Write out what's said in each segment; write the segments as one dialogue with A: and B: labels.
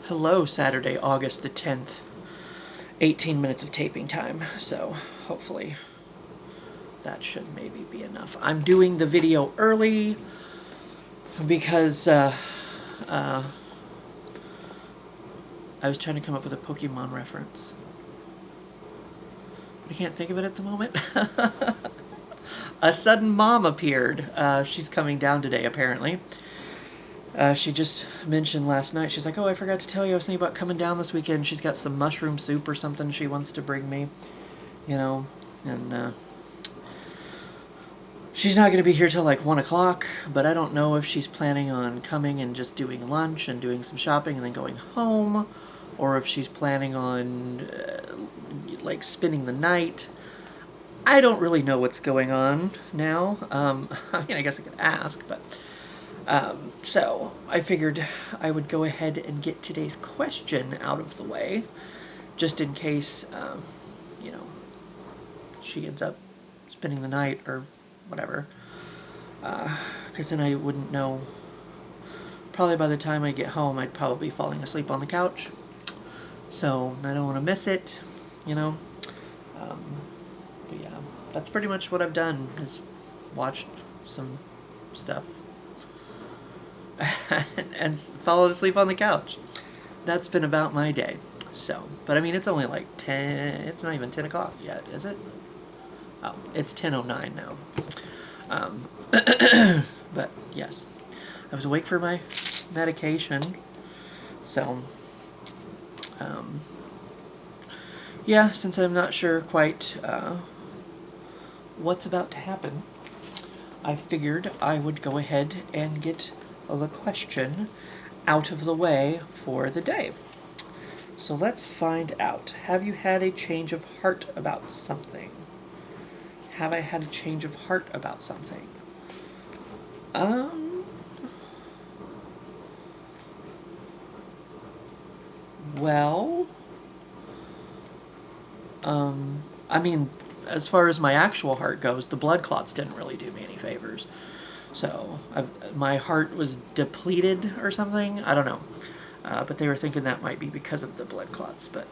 A: Hello, Saturday, August the 10th. 18 minutes of taping time, so hopefully that should maybe be enough. I'm doing the video early because I was trying to come up with a Pokemon reference. But I can't think of it at the moment. A sudden mom appeared. She's coming down today, apparently. She just mentioned last night, she's like, oh, I forgot to tell you, I was thinking about coming down this weekend. She's got some mushroom soup or something she wants to bring me, and she's not going to be here till like 1 o'clock, but I don't know if she's planning on coming and just doing lunch and doing some shopping and then going home, or if she's planning on, like, spending the night. I don't really know what's going on now. I mean, I guess I could ask, but... So I figured I would go ahead and get today's question out of the way, just in case, she ends up spending the night or whatever, because then I wouldn't know. Probably by the time I get home, I'd probably be falling asleep on the couch, so I don't want to miss it, but yeah, that's pretty much what I've done, is watched some stuff. And followed asleep on the couch. That's been about my day. So, but I mean, it's only like 10, it's not even 10 o'clock yet, is it? Oh, it's 10:09 now. But yes, I was awake for my medication. So, yeah, since I'm not sure quite what's about to happen, I figured I would go ahead and get the question out of the way for the day. So let's find out. Have you had a change of heart about something? Have I had a change of heart about something? Well, I mean, as far as my actual heart goes, the blood clots didn't really do me any favors. So, my heart was depleted or something. I don't know. But they were thinking that might be because of the blood clots. But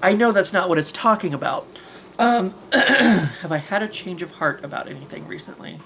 A: I know that's not what it's talking about. Have I had a change of heart about anything recently?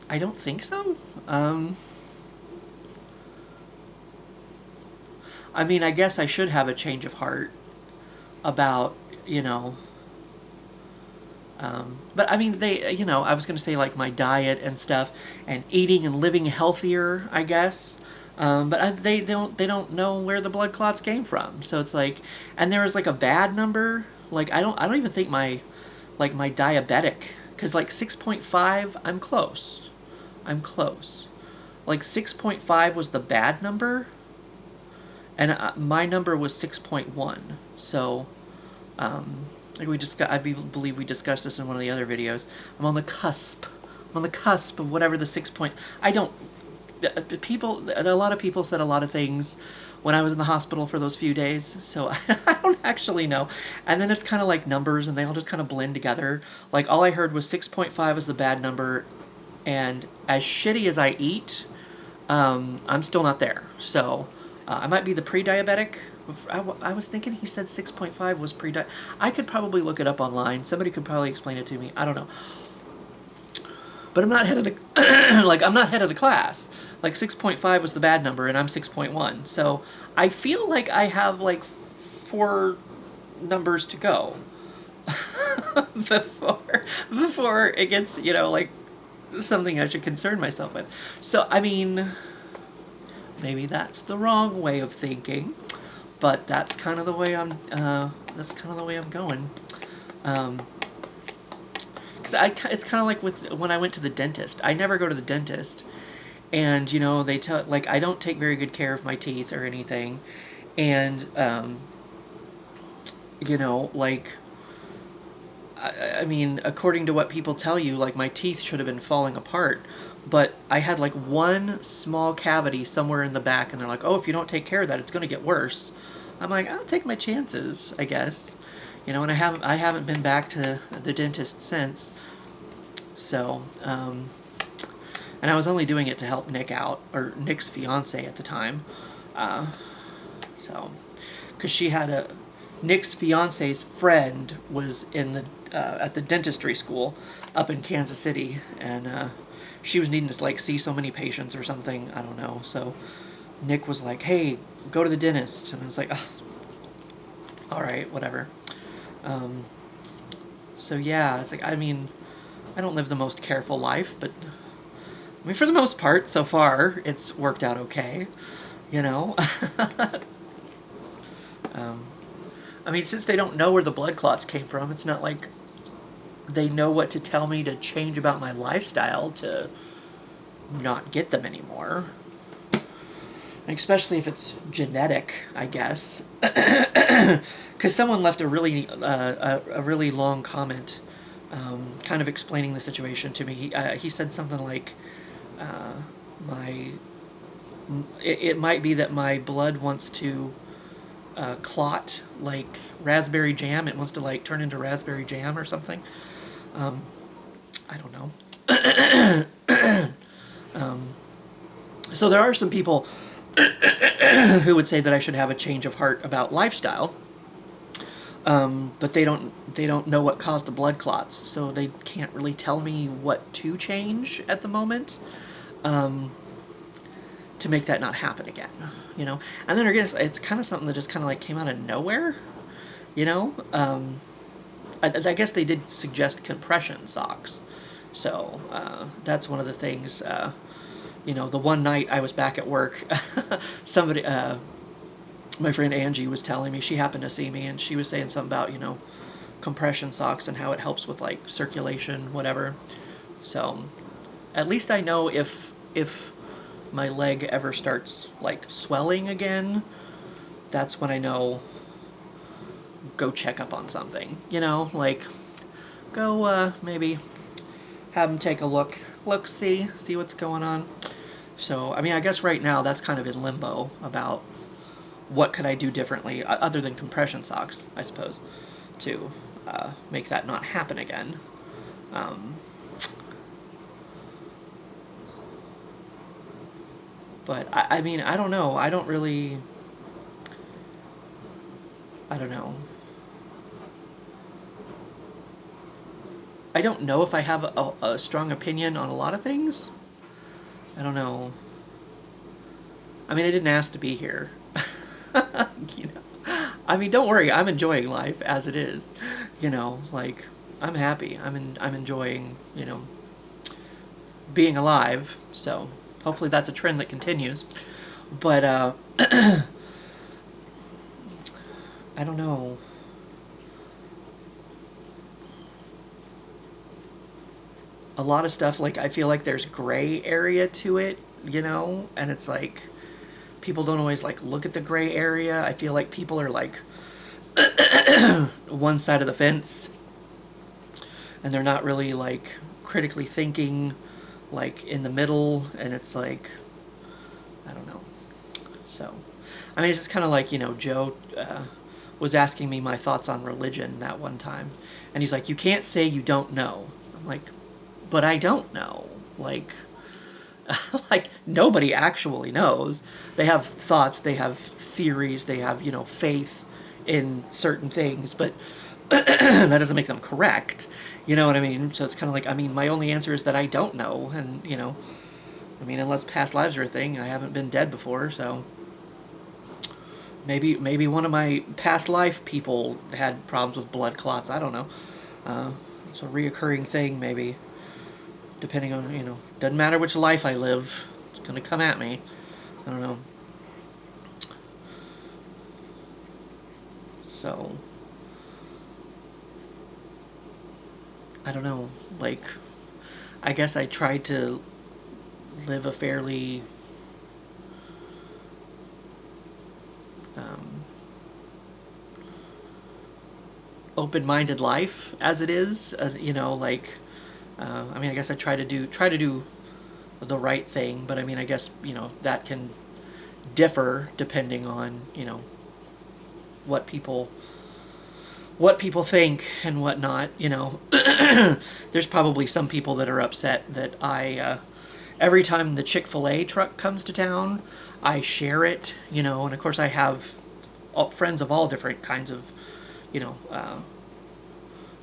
A: I don't think so. I mean, I guess I should have a change of heart about, but I mean, I was going to say like my diet and stuff, and eating and living healthier, I guess. But they don't know where the blood clots came from. So it's like, and there was like a bad number. Like I don't even think my diabetic, because like 6.5, I'm close. Like 6.5 was the bad number, and my number was 6.1. So, I believe we discussed this in one of the other videos. I'm on the cusp. Of whatever the 6 point. I don't. A lot of people said a lot of things when I was in the hospital for those few days, so I don't actually know. And then it's kind of like numbers, and they all just kind of blend together. Like all I heard was 6.5 is the bad number, and as shitty as I eat, I'm still not there. So I might be the pre-diabetic. I was thinking he said 6.5 was pre-diabetic. I could probably look it up online. Somebody could probably explain it to me. I don't know. But I'm not head of the I'm not head of the class. Like 6.5 was the bad number, and I'm 6.1. So I feel like I have like 4 numbers to go before it gets like something I should concern myself with. So I mean, maybe that's the wrong way of thinking, but that's kind of the way I'm going. It's kind of like when I went to the dentist. I never go to the dentist, and they tell I don't take very good care of my teeth or anything, and I mean, according to what people tell you, like my teeth should have been falling apart, but I had like one small cavity somewhere in the back, and they're like, oh, if you don't take care of that, it's going to get worse. I'm like, I'll take my chances, I guess. And I haven't been back to the dentist since. So, and And I was only doing it to help Nick out, or Nick's fiance at the time. So, because she had Nick's fiance's friend was in the at the dentistry school up in Kansas City, and she was needing to like see so many patients or something. I don't know. So Nick was like, "Hey, go to the dentist," and I was like, oh, "All right, whatever." So yeah, it's like, I mean, I don't live the most careful life, but I mean, for the most part, so far, it's worked out okay, you know? I mean, since they don't know where the blood clots came from, it's not like they know what to tell me to change about my lifestyle to not get them anymore. And especially if it's genetic, I guess. Because someone left a really long comment, kind of explaining the situation to me. He said something like, it might be that my blood wants to clot like raspberry jam. It wants to like turn into raspberry jam or something. I don't know. So there are some people who would say that I should have a change of heart about lifestyle, but they don't know what caused the blood clots, so they can't really tell me what to change at the moment to make that not happen again, you know. And then again, it's kind of something that just kind of like came out of nowhere, you know. I guess they did suggest compression socks, so that's one of the things. You know, the one night I was back at work, somebody, my friend Angie was telling me, she happened to see me, and she was saying something about, you know, compression socks and how it helps with, like, circulation, whatever. So, at least I know if my leg ever starts, like, swelling again, that's when I know, go check up on something, you know, like, go, maybe have them take a see what's going on. So, I mean, I guess right now that's kind of in limbo about what could I do differently, other than compression socks, I suppose, to make that not happen again. But, I mean, I don't know. I don't know. I don't know if I have a strong opinion on a lot of things. I don't know. I mean, I didn't ask to be here. You know, I mean, don't worry. I'm enjoying life as it is. You know, like, I'm happy. I'm enjoying, you know, being alive. So hopefully that's a trend that continues. But I don't know. A lot of stuff, like, I feel like there's gray area to it, you know, and it's like, people don't always, like, look at the gray area. I feel like people are, like, one side of the fence, and they're not really, like, critically thinking, like, in the middle, and it's like, I don't know. So, I mean, it's just kind of like, you know, Joe was asking me my thoughts on religion that one time, and he's like, you can't say you don't know. I'm like, but I don't know. Like, like, nobody actually knows. They have thoughts, they have theories, they have, you know, faith in certain things, but that doesn't make them correct. You know what I mean? So it's kind of like, I mean, my only answer is that I don't know, and, you know, I mean, unless past lives are a thing, I haven't been dead before, so maybe one of my past life people had problems with blood clots. I don't know. It's a reoccurring thing, maybe. Depending on, you know, doesn't matter which life I live, it's going to come at me. I don't know. So, I don't know, like, I guess I tried to live a fairly open-minded life as it is, you know, like, I mean, I guess I try to do the right thing, but I mean, I guess, you know, that can differ depending on, you know, what people think and whatnot, you know. There's probably some people that are upset that I every time the Chick-fil-A truck comes to town, I share it, and of course I have friends of all different kinds of, you know,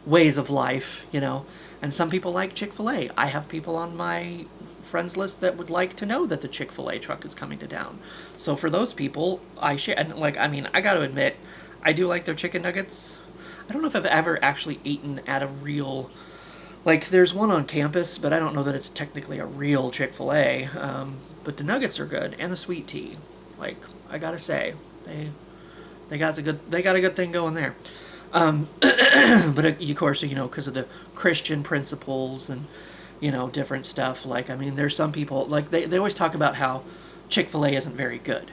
A: ways of life, and some people like Chick-fil-A. I have people on my friends list that would like to know that the Chick-fil-A truck is coming to town. So for those people, I share, and I got to admit, I do like their chicken nuggets. I don't know if I've ever actually eaten at a real, there's one on campus, but I don't know that it's technically a real Chick-fil-A. But the nuggets are good, and the sweet tea. I gotta say, they got a good thing going there. But of course, because of the Christian principles and, different stuff. There's some people, they always talk about how Chick-fil-A isn't very good.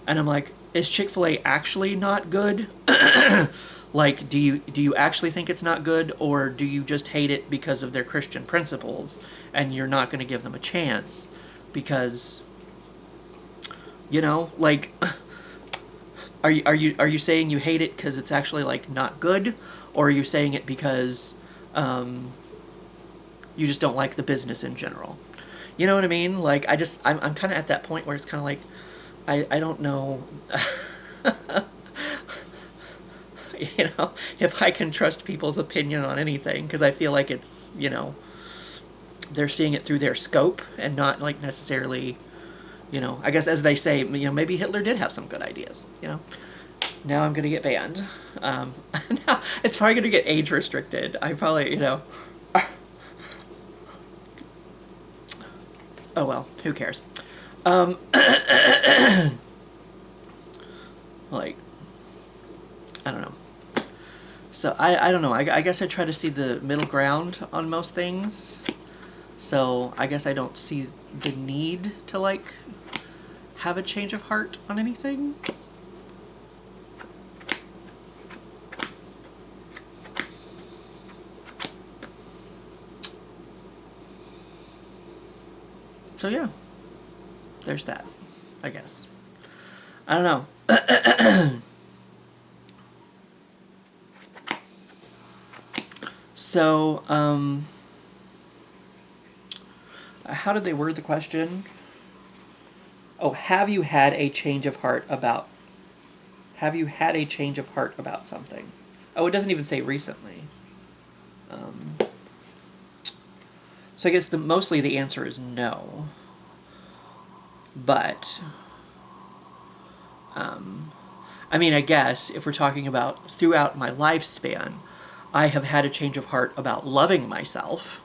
A: And I'm like, is Chick-fil-A actually not good? Do you actually think it's not good, or do you just hate it because of their Christian principles and you're not going to give them a chance? Because, are you saying you hate it because it's actually not good, or are you saying it because you just don't like the business in general? You know what I mean? I'm kind of at that point where it's kind of I don't know, if I can trust people's opinion on anything, because I feel like it's, they're seeing it through their scope and not necessarily, I guess as they say, maybe Hitler did have some good ideas, Now I'm going to get banned. Now it's probably going to get age restricted. I probably, oh well, who cares? I don't know. So I don't know. I guess I try to see the middle ground on most things. So I guess I don't see the need to have a change of heart on anything. So yeah, there's that, I guess. I don't know. So, how did they word the question? Oh, have you had a change of heart about something? Oh, it doesn't even say recently. So I guess mostly the answer is no. But, I guess if we're talking about throughout my lifespan, I have had a change of heart about loving myself,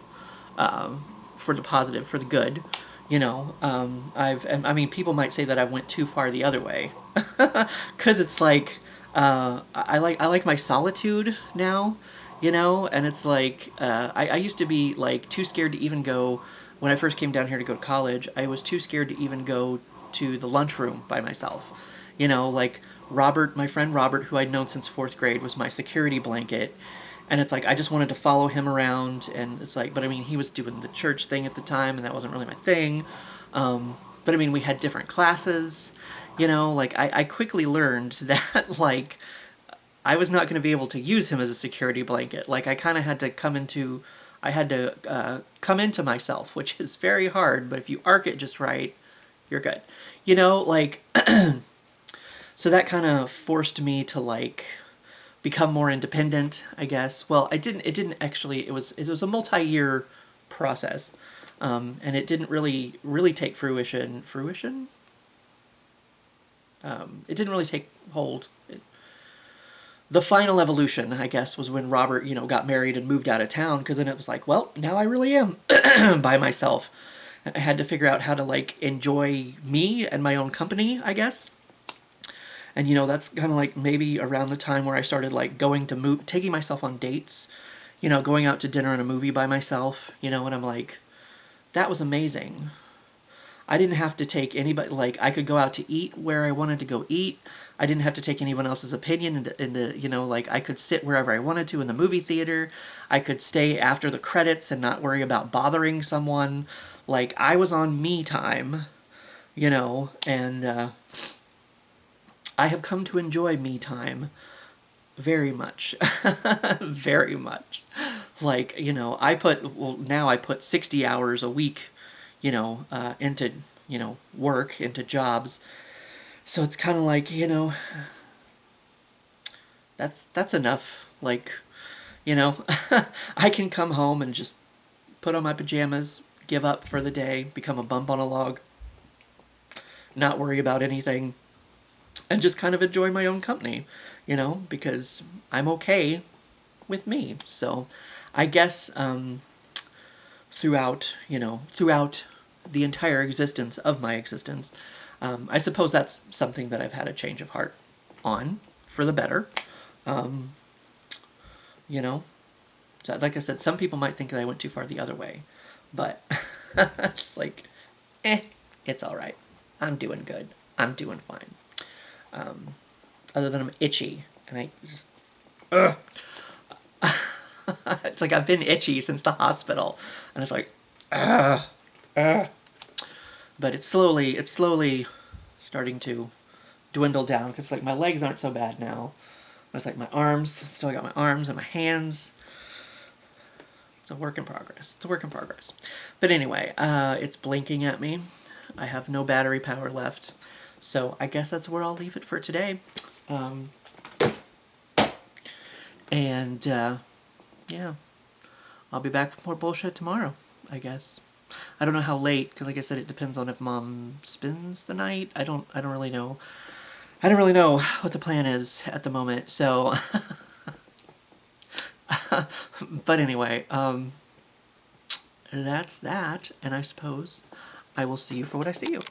A: for the positive, for the good. People might say that I went too far the other way, because it's I like my solitude now, and it's I used to be too scared to even go. When I first came down here to go to college, I was too scared to even go to the lunchroom by myself. Robert, my friend Robert, who I'd known since 4th grade, was my security blanket. And it's I just wanted to follow him around, and it's but he was doing the church thing at the time, and that wasn't really my thing. But we had different classes, I quickly learned that, I was not going to be able to use him as a security blanket. I kind of had to come into myself, which is very hard, but if you arc it just right, you're good. So that kind of forced me to, become more independent, I guess. Well, it didn't actually, it was a multi-year process, and it didn't really take fruition? It didn't really take hold. The final evolution, I guess, was when Robert, got married and moved out of town, because then it was well, now I really am by myself. And I had to figure out how to, enjoy me and my own company, I guess. And, that's kind of maybe around the time where I started taking myself on dates, going out to dinner and a movie by myself, and I'm that was amazing. I didn't have to take anybody, I could go out to eat where I wanted to go eat. I didn't have to take anyone else's opinion into I could sit wherever I wanted to in the movie theater. I could stay after the credits and not worry about bothering someone. I was on me time, and, I have come to enjoy me time very much. Very much. Now I put 60 hours a week, into, work, into jobs. So it's kind of like, that's enough. Like, I can come home and just put on my pajamas, give up for the day, become a bump on a log, not worry about anything, and just kind of enjoy my own company, because I'm okay with me. So I guess throughout the entire existence of my existence, I suppose that's something that I've had a change of heart on for the better. Um, you know, like I said, some people might think that I went too far the other way, but it's like, it's all right. I'm doing good. I'm doing fine. Other than I'm itchy, and I just, ugh. It's like I've been itchy since the hospital, and it's like, ugh, ugh. But it's slowly starting to dwindle down, because like my legs aren't so bad now. It's like my arms, still got my arms and my hands. It's a work in progress. It's a work in progress. But anyway, it's blinking at me. I have no battery power left. So I guess that's where I'll leave it for today. Yeah, I'll be back with more bullshit tomorrow, I guess. I don't know how late, because like I said, it depends on if Mom spends the night. I don't really know. I don't really know what the plan is at the moment, so... But anyway, that's that, and I suppose I will see you for what I see you.